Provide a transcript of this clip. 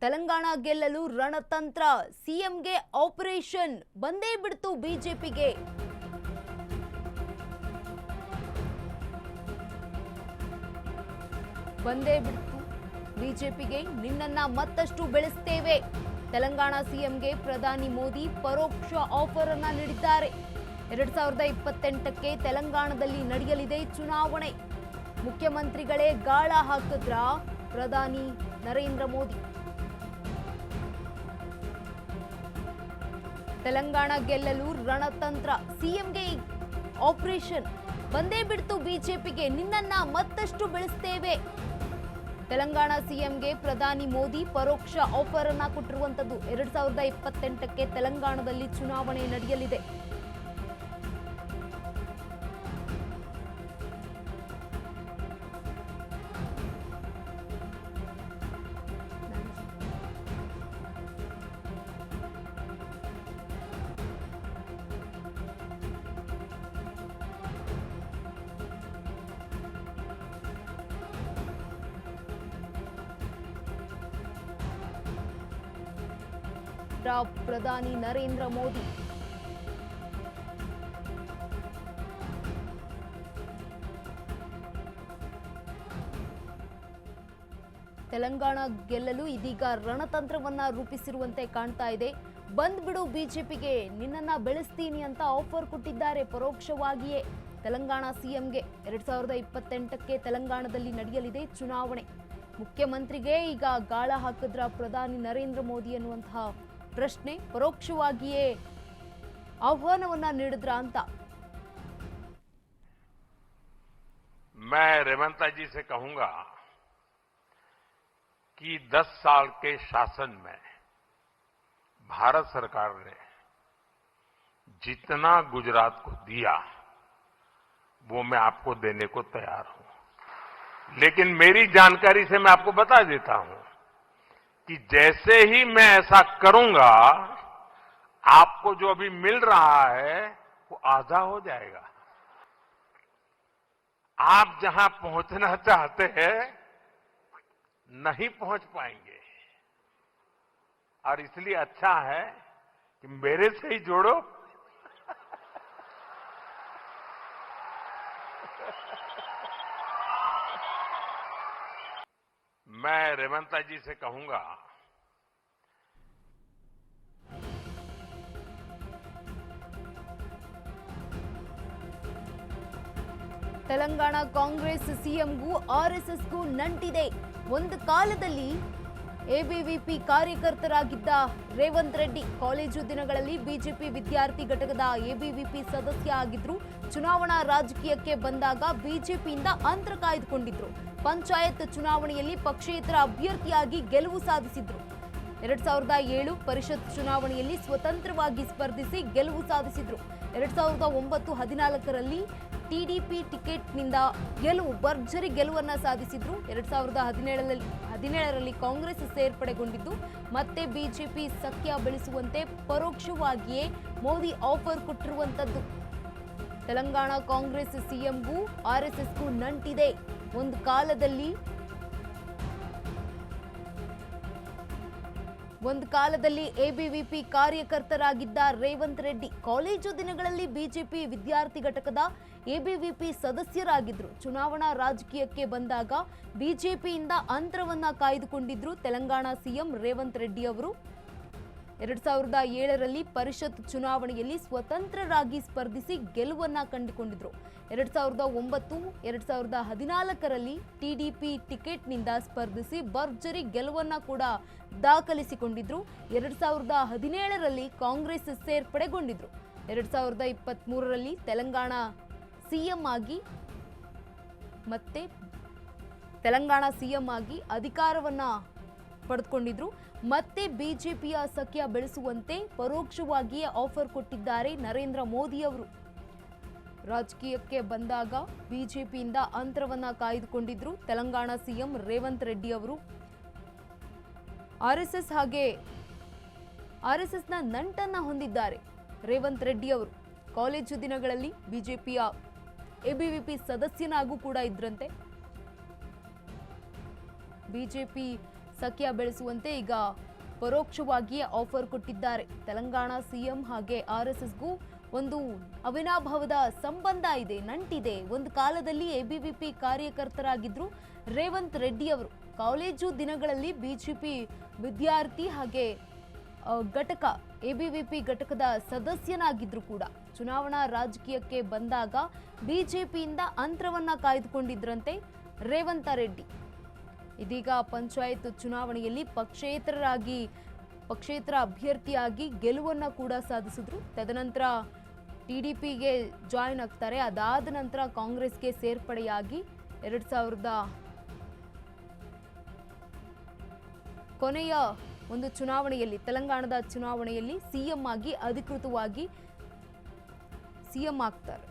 ತೆಲಂಗಾಣ ಗೆಲ್ಲಲು ರಣತಂತ್ರ, ಸಿಎಂಗೆ ಆಪರೇಷನ್ ಬಂದೇ ಬಿಡ್ತು ಬಿಜೆಪಿಗೆ. ಬಂದೇ ಬಿಡ್ತು ಬಿಜೆಪಿಗೆ, ನಿನ್ನನ್ನ ಮತ್ತಷ್ಟು ಬೆಳೆಸ್ತೇವೆ. ತೆಲಂಗಾಣ ಸಿಎಂಗೆ ಪ್ರಧಾನಿ ಮೋದಿ ಪರೋಕ್ಷ ಆಫರ್ ಅನ್ನ ನೀಡಿದ್ದಾರೆ. 2028ಕ್ಕೆ ತೆಲಂಗಾಣದಲ್ಲಿ ನಡೆಯಲಿದೆ ಚುನಾವಣೆ. ಮುಖ್ಯಮಂತ್ರಿಗಳೇ ಗಾಳ ಹಾಕಿದ್ರ ಪ್ರಧಾನಿ ನರೇಂದ್ರ ಮೋದಿ. ತೆಲಂಗಾಣ ಗೆಲ್ಲಲು ರಣತಂತ್ರ, ಸಿಎಂಗೆ ಆಪರೇಷನ್ ಬಂದೇ ಬಿಡ್ತು ಬಿಜೆಪಿಗೆ, ನಿನ್ನನ್ನ ಮತ್ತಷ್ಟು ಬೆಳೆಸ್ತೇವೆ. ತೆಲಂಗಾಣ ಸಿಎಂಗೆ ಪ್ರಧಾನಿ ಮೋದಿ ಪರೋಕ್ಷ ಆಫರ್ ಅನ್ನ ಕೊಟ್ಟಿರುವಂತದ್ದು. 2028ಕ್ಕೆ ತೆಲಂಗಾಣದಲ್ಲಿ ಚುನಾವಣೆ ನಡೆಯಲಿದೆ. ಪ್ರಧಾನಿ ನರೇಂದ್ರ ಮೋದಿ ತೆಲಂಗಾಣ ಗೆಲ್ಲಲು ಇದೀಗ ರಣತಂತ್ರವನ್ನ ರೂಪಿಸಿರುವಂತೆ ಕಾಣ್ತಾ ಇದೆ. ಬಂದ್ಬಿಡು ಬಿಜೆಪಿಗೆ, ನಿನ್ನನ್ನ ಬೆಳೆಸ್ತೀನಿ ಅಂತ ಆಫರ್ ಕೊಟ್ಟಿದ್ದಾರೆ ಪರೋಕ್ಷವಾಗಿಯೇ ತೆಲಂಗಾಣ ಸಿಎಂಗೆ. 2028ಕ್ಕೆ ತೆಲಂಗಾಣದಲ್ಲಿ ನಡೆಯಲಿದೆ ಚುನಾವಣೆ. ಮುಖ್ಯಮಂತ್ರಿಗೆ ಈಗ ಗಾಳ ಹಾಕಿದ್ರ ಪ್ರಧಾನಿ ನರೇಂದ್ರ ಮೋದಿ ಅನ್ನುವಂತಹ ಪ್ರಶ್ನೆ, ಪರೋಕ್ಷವಾಗಿಯೇ ಆಹ್ವಾನವನ್ನ ನೀಡಿದ್ರ ಅಂತ. मैं रेवंता जी से कहूंगा कि 10 साल के शासन में भारत सरकार ने जितना गुजरात को दिया वो मैं आपको देने को तैयार हूं, लेकिन मेरी जानकारी से मैं आपको बता देता हूं कि जैसे ही मैं ऐसा करूंगा आपको जो अभी मिल रहा है वो आधा हो जाएगा. आप जहां पहुंचना चाहते हैं नहीं पहुंच पाएंगे, और इसलिए अच्छा है कि मेरे से ही जोड़ो. मैं रेवंता जी से कहूंगा ತೆಲಂಗಾಣ ಕಾಂಗ್ರೆಸ್ ಸಿಎಂಗೂ ಆರ್ಎಸ್ಎಸ್ಗೂ ನಂಟಿದೆ. ಒಂದು ಕಾಲದಲ್ಲಿ ಎಬಿವಿಪಿ ಕಾರ್ಯಕರ್ತರಾಗಿದ್ದ ರೇವಂತ್ ರೆಡ್ಡಿ ಕಾಲೇಜು ದಿನಗಳಲ್ಲಿ ಬಿಜೆಪಿ ವಿದ್ಯಾರ್ಥಿ ಘಟಕದ ಎಬಿವಿಪಿ ಸದಸ್ಯ ಆಗಿದ್ರು. ಚುನಾವಣಾ ರಾಜಕೀಯಕ್ಕೆ ಬಂದಾಗ ಬಿಜೆಪಿಯಿಂದ ಅಂತರ ಕಾಯ್ದುಕೊಂಡಿದ್ರು. ಪಂಚಾಯತ್ ಚುನಾವಣೆಯಲ್ಲಿ ಪಕ್ಷೇತರ ಅಭ್ಯರ್ಥಿಯಾಗಿ ಗೆಲುವು ಸಾಧಿಸಿದ್ರು. 2007 ಪರಿಷತ್ ಚುನಾವಣೆಯಲ್ಲಿ ಸ್ವತಂತ್ರವಾಗಿ ಸ್ಪರ್ಧಿಸಿ ಗೆಲುವು ಸಾಧಿಸಿದ್ರು. 2009-14ರಲ್ಲಿ ಟಿಡಿಪಿ ಟಿಕೆಟ್ನಿಂದ ಭರ್ಜರಿ ಗೆಲುವನ್ನ ಸಾಧಿಸಿದ್ರು. 2017ರಲ್ಲಿ ಕಾಂಗ್ರೆಸ್ ಸೇರ್ಪಡೆಗೊಂಡಿದ್ದು ಮತ್ತೆ ಬಿಜೆಪಿ ಸಖ್ಯ ಬೆಳೆಸುವಂತೆ ಪರೋಕ್ಷವಾಗಿಯೇ ಮೋದಿ ಆಫರ್ ಕೊಟ್ಟಿರುವಂತದ್ದು. ತೆಲಂಗಾಣ ಕಾಂಗ್ರೆಸ್ ಸಿಎಂಗೂ ಆರ್ಎಸ್ಎಸ್ಗೂ ನಂಟಿದೆ. ಒಂದು ಕಾಲದಲ್ಲಿ ಎಬಿವಿಪಿ ಕಾರ್ಯಕರ್ತರಾಗಿದ್ದ ರೇವಂತ್ ರೆಡ್ಡಿ ಕಾಲೇಜು ದಿನಗಳಲ್ಲಿ ಬಿಜೆಪಿ ವಿದ್ಯಾರ್ಥಿ ಘಟಕದ ಎಬಿವಿಪಿ ಸದಸ್ಯರಾಗಿದ್ರು. ಚುನಾವಣಾ ರಾಜಕೀಯಕ್ಕೆ ಬಂದಾಗ ಬಿಜೆಪಿಯಿಂದ ಅಂತರವನ್ನ ಕಾಯ್ದುಕೊಂಡಿದ್ರು ತೆಲಂಗಾಣ ಸಿಎಂ ರೇವಂತ್ ರೆಡ್ಡಿ ಅವರು. 2007ರಲ್ಲಿ ಪರಿಷತ್ ಚುನಾವಣೆಯಲ್ಲಿ ಸ್ವತಂತ್ರರಾಗಿ ಸ್ಪರ್ಧಿಸಿ ಗೆಲುವನ್ನ ಕಂಡುಕೊಂಡಿದ್ರು. 2009-2014ರಲ್ಲಿ ಟಿಡಿಪಿ ಟಿಕೆಟ್ನಿಂದ ಸ್ಪರ್ಧಿಸಿ ಭರ್ಜರಿ ಗೆಲುವನ್ನ ಕೂಡ ದಾಖಲಿಸಿಕೊಂಡಿದ್ರು. 2017ರಲ್ಲಿ ಕಾಂಗ್ರೆಸ್ ಸೇರ್ಪಡೆಗೊಂಡಿದ್ರು. 2023ರಲ್ಲಿ ತೆಲಂಗಾಣ ಸಿಎಂ ಆಗಿ ಅಧಿಕಾರವನ್ನ ಪಡೆದುಕೊಂಡಿದ್ರು. ಮತ್ತೆ ಬಿಜೆಪಿಯ ಸಖ್ಯ ಬೆಳೆಸುವಂತೆ ಪರೋಕ್ಷವಾಗಿಯೇ ಆಫರ್ ಕೊಟ್ಟಿದ್ದಾರೆ ನರೇಂದ್ರ ಮೋದಿ ಅವರು. ರಾಜಕೀಯಕ್ಕೆ ಬಂದಾಗ ಬಿಜೆಪಿಯಿಂದ ಅಂತರವನ್ನ ಕಾಯ್ದುಕೊಂಡಿದ್ರು ತೆಲಂಗಾಣ ಸಿಎಂ ರೇವಂತ್ ರೆಡ್ಡಿ ಅವರು. ಆರ್ಎಸ್ಎಸ್ನ ನಂಟನ್ನ ಹೊಂದಿದ್ದಾರೆ ರೇವಂತ್ ರೆಡ್ಡಿ ಅವರು. ಕಾಲೇಜು ದಿನಗಳಲ್ಲಿ ಬಿಜೆಪಿಯ ಎಬಿವಿಪಿ ಸದಸ್ಯನಾಗೂ ಕೂಡ ಇದ್ರಂತೆ. ಬಿಜೆಪಿ ಸಖ್ಯ ಬೆಳೆಸುವಂತೆ ಈಗ ಪರೋಕ್ಷವಾಗಿಯೇ ಆಫರ್ ಕೊಟ್ಟಿದ್ದಾರೆ. ತೆಲಂಗಾಣ ಸಿಎಂ ಹಾಗೆ ಆರ್ಎಸ್ಎಸ್ಗೂ ಒಂದು ಅವಿನಾಭಾವದ ಸಂಬಂಧ ಇದೆ, ನಂಟಿದೆ. ಒಂದು ಕಾಲದಲ್ಲಿ ಎಬಿವಿಪಿ ಕಾರ್ಯಕರ್ತರಾಗಿದ್ರು ರೇವಂತ್ ರೆಡ್ಡಿ ಅವರು. ಕಾಲೇಜು ದಿನಗಳಲ್ಲಿ ಬಿಜೆಪಿ ವಿದ್ಯಾರ್ಥಿ ಹಾಗೆ ಘಟಕ ಎಬಿವಿಪಿ ಘಟಕದ ಸದಸ್ಯನಾಗಿದ್ರು ಕೂಡ ಚುನಾವಣಾ ರಾಜಕೀಯಕ್ಕೆ ಬಂದಾಗ ಬಿಜೆಪಿಯಿಂದ ಅಂತರವನ್ನ ಕಾಯ್ದುಕೊಂಡಿದ್ರಂತೆ ರೇವಂತ ರೆಡ್ಡಿ. ಇದೀಗ ಪಂಚಾಯತ್ ಚುನಾವಣೆಯಲ್ಲಿ ಪಕ್ಷೇತರ ಅಭ್ಯರ್ಥಿಯಾಗಿ ಗೆಲುವನ್ನ ಕೂಡ ಸಾಧಿಸಿದ್ರು. ತದನಂತರ ಟಿಡಿಪಿಗೆ ಜಾಯಿನ್ ಆಗ್ತಾರೆ. ಅದಾದ ನಂತರ ಕಾಂಗ್ರೆಸ್ಗೆ ಸೇರ್ಪಡೆಯಾಗಿ 2000 ಕೊನೆಯ ಒಂದು ಚುನಾವಣೆಯಲ್ಲಿ, ತೆಲಂಗಾಣದ ಚುನಾವಣೆಯಲ್ಲಿ ಸಿಎಂ ಆಗಿ ಅಧಿಕೃತವಾಗಿ ಸಿಎಂ ಆಗ್ತಾರೆ.